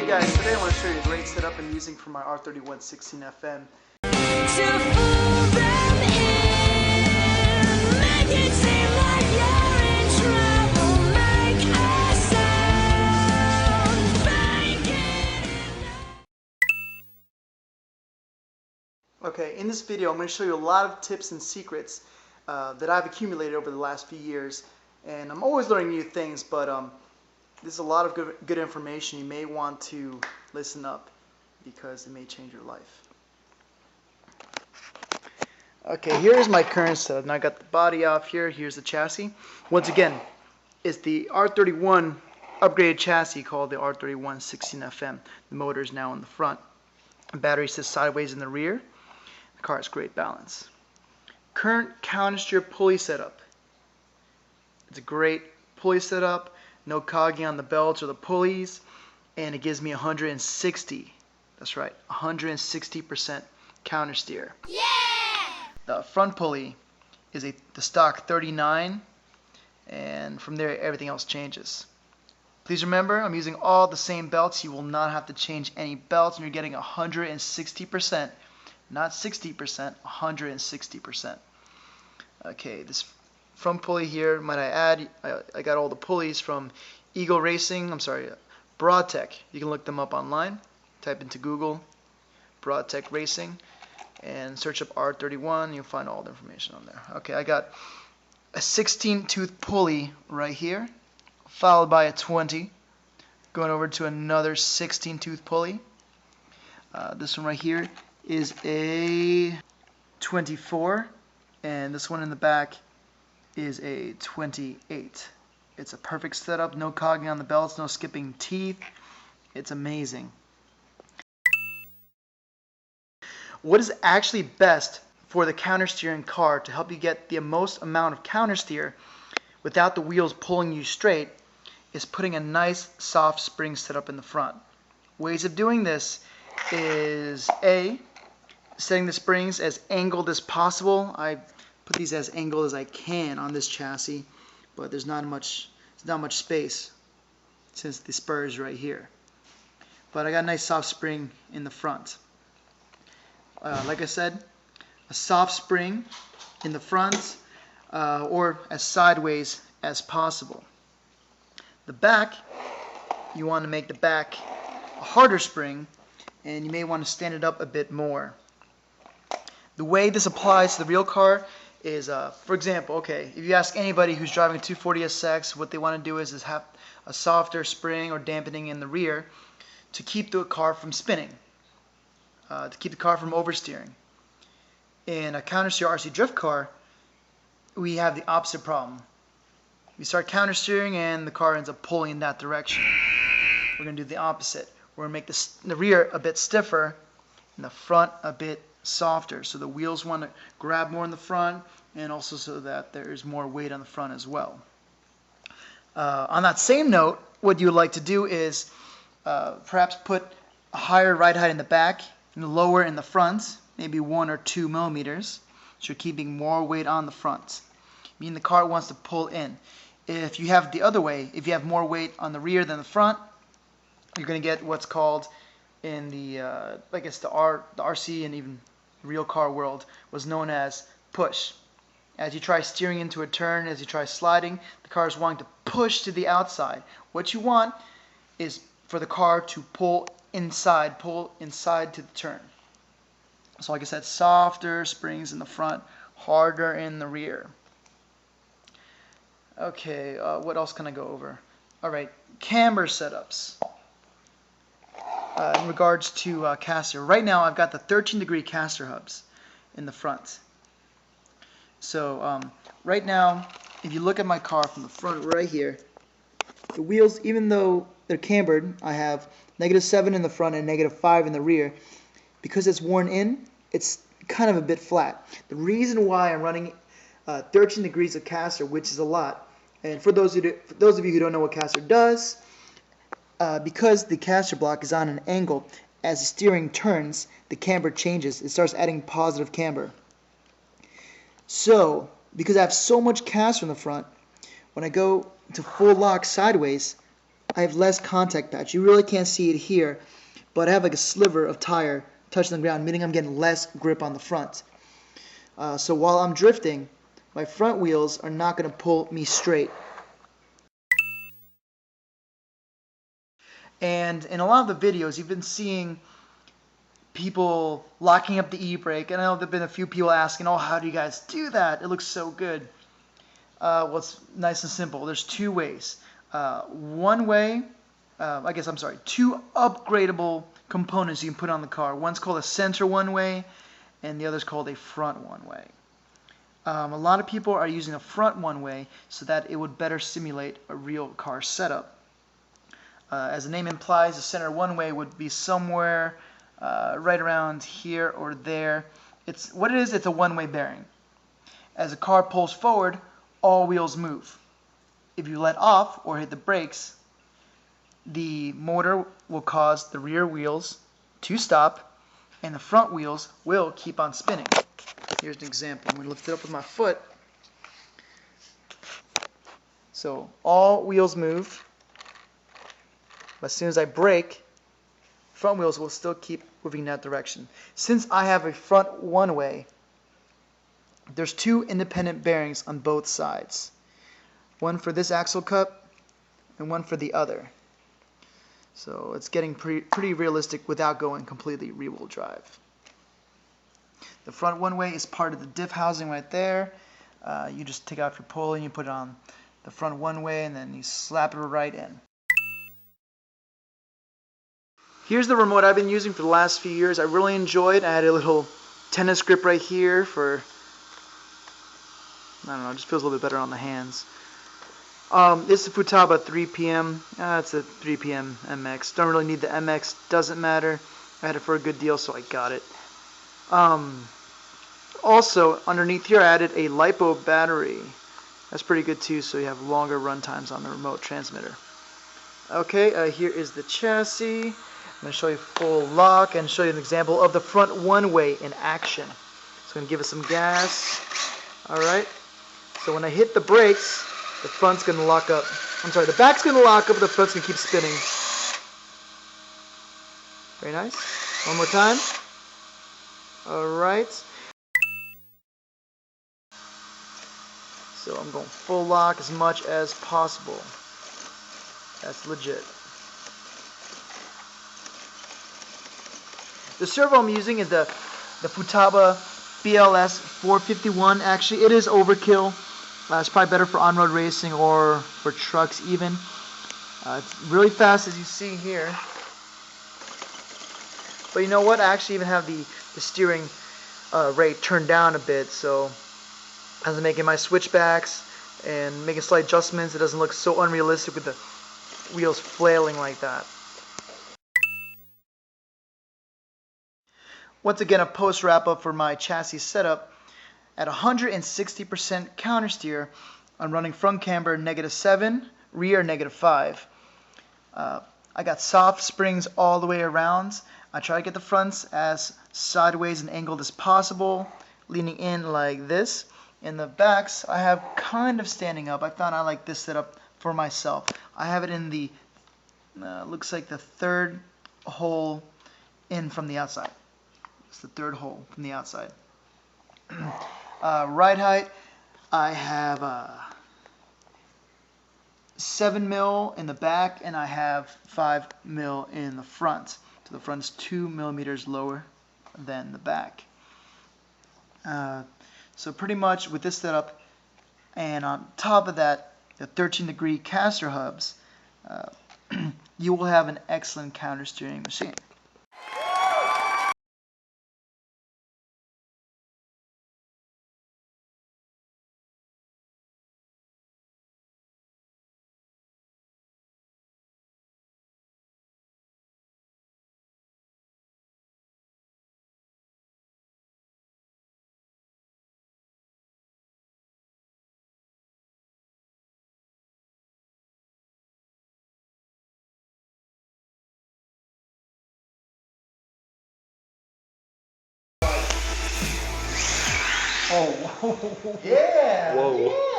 Hey guys, today I want to show you a great setup I'm using for my R31-16FM. Okay, in this video I'm going to show you a lot of tips and secrets that I've accumulated over the last few years, and I'm always learning new things, but this is a lot of good information. You may want to listen up because it may change your life. Okay, here's my current setup. Now I got the body off here. Here's the chassis. Once again, it's the R31 upgraded chassis called the R31-16FM. The motor is now in the front. The battery sits sideways in the rear. The car has great balance. Current CounterSteer pulley setup. It's a great pulley setup. No cogging on the belts or the pulleys, and it gives me 160. That's right, 160% CounterSteer. Yeah! The front pulley is the stock 39, and from there everything else changes. Please remember, I'm using all the same belts. You will not have to change any belts, and you're getting 160%, not 60%, 160%. Okay, this front pulley here, might I add, I got all the pulleys from Broadtech. You can look them up online. Type into Google Broadtech Racing and search up R31. You'll find all the information on there. Okay, I got a 16-tooth pulley right here, followed by a 20. Going over to another 16-tooth pulley. This one right here is a 24, and this one in the back is a 28. It's a perfect setup, no cogging on the belts, no skipping teeth. It's amazing. What is actually best for the countersteering car to help you get the most amount of countersteer without the wheels pulling you straight is putting a nice soft spring setup in the front. Ways of doing this is A, setting the springs as angled as possible. I put these as angled as I can on this chassis, but there's not much space since the spur is right here. But I got a nice soft spring in the front. Like I said, a soft spring in the front, or as sideways as possible. The back, you want to make the back a harder spring, and you may want to stand it up a bit more. The way this applies to the real car is, for example, okay, if you ask anybody who's driving a 240SX, what they want to do is have a softer spring or dampening in the rear to keep the car from spinning, to keep the car from oversteering. In a CounterSteer RC drift car, we have the opposite problem. We start countersteering and the car ends up pulling in that direction. We're going to do the opposite. We're going to make the rear a bit stiffer and the front a bit softer, so the wheels want to grab more in the front, and also so that there is more weight on the front as well. On that same note, what you would like to do is perhaps put a higher ride height in the back and lower in the front, maybe 1 or 2 millimeters, so you're keeping more weight on the front, meaning the car wants to pull in. If you have the other way, if you have more weight on the rear than the front, you're going to get what's called in the I guess the RC and even real car world was known as push. As you try steering into a turn, as you try sliding, the car is wanting to push to the outside. What you want is for the car to pull inside to the turn. So like I said, softer springs in the front, harder in the rear. Okay, what else can I go over? Alright, camber setups. In regards to caster, right now I've got the 13-degree caster hubs in the front. So right now, if you look at my car from the front right here, the wheels, even though they're cambered, I have -7 in the front and -5 in the rear. Because it's worn in, it's kind of a bit flat. The reason why I'm running 13 degrees of caster, which is a lot, and for those of you who don't know what caster does, because the caster block is on an angle, as the steering turns, the camber changes. It starts adding positive camber. So, because I have so much caster in the front, when I go to full lock sideways, I have less contact patch. You really can't see it here, but I have like a sliver of tire touching the ground, meaning I'm getting less grip on the front. So while I'm drifting, my front wheels are not going to pull me straight. And in a lot of the videos, you've been seeing people locking up the e-brake. And I know there have been a few people asking, oh, how do you guys do that? It looks so good. Well, it's nice and simple. There's two ways. One way, two upgradable components you can put on the car. One's called a center one-way, and the other's called a front one-way. A lot of people are using a front one-way so that it would better simulate a real car setup. As the name implies, the center one-way would be somewhere right around here or there. It's a one-way bearing. As the car pulls forward, all wheels move. If you let off or hit the brakes, the motor will cause the rear wheels to stop and the front wheels will keep on spinning. Here's an example. I'm going to lift it up with my foot. So all wheels move. But as soon as I brake, front wheels will still keep moving in that direction. Since I have a front one-way, there's two independent bearings on both sides. One for this axle cup and one for the other. So it's getting pretty realistic without going completely rear-wheel drive. The front one-way is part of the diff housing right there. You just take out your pulley and you put it on the front one-way and then you slap it right in. Here's the remote I've been using for the last few years. I really enjoy it. I had a little tennis grip right here for, I don't know, it just feels a little bit better on the hands. It's the Futaba 3PM. It's a 3PM MX. Don't really need the MX. Doesn't matter. I had it for a good deal, so I got it. Also, underneath here, I added a LiPo battery. That's pretty good too, so you have longer run times on the remote transmitter. Okay, here is the chassis. I'm going to show you full lock and show you an example of the front one-way in action. So I'm going to give it some gas. Alright, so when I hit the brakes, the front's going to lock up. The back's going to lock up, but the front's going to keep spinning. Very nice. One more time. Alright. So I'm going full lock as much as possible. That's legit. The servo I'm using is the Futaba BLS 451. Actually, it is overkill. It's probably better for on-road racing or for trucks even. It's really fast, as you see here. But you know what? I actually even have the steering rate turned down a bit, so as I'm making my switchbacks and making slight adjustments, it doesn't look so unrealistic with the wheels flailing like that. Once again, a post wrap-up for my chassis setup. At 160% countersteer, I'm running front camber -7, rear -5. I got soft springs all the way around. I try to get the fronts as sideways and angled as possible, leaning in like this. In the backs, I have kind of standing up. I found I like this setup for myself. I have it in the, looks like the third hole in from the outside. It's the third hole from the outside. Ride height, I have 7 mil in the back and I have 5 mil in the front. So the front is 2 millimeters lower than the back. So pretty much with this setup, and on top of that, the 13-degree caster hubs, you will have an excellent countersteering machine. Oh, yeah. Whoa. Yeah.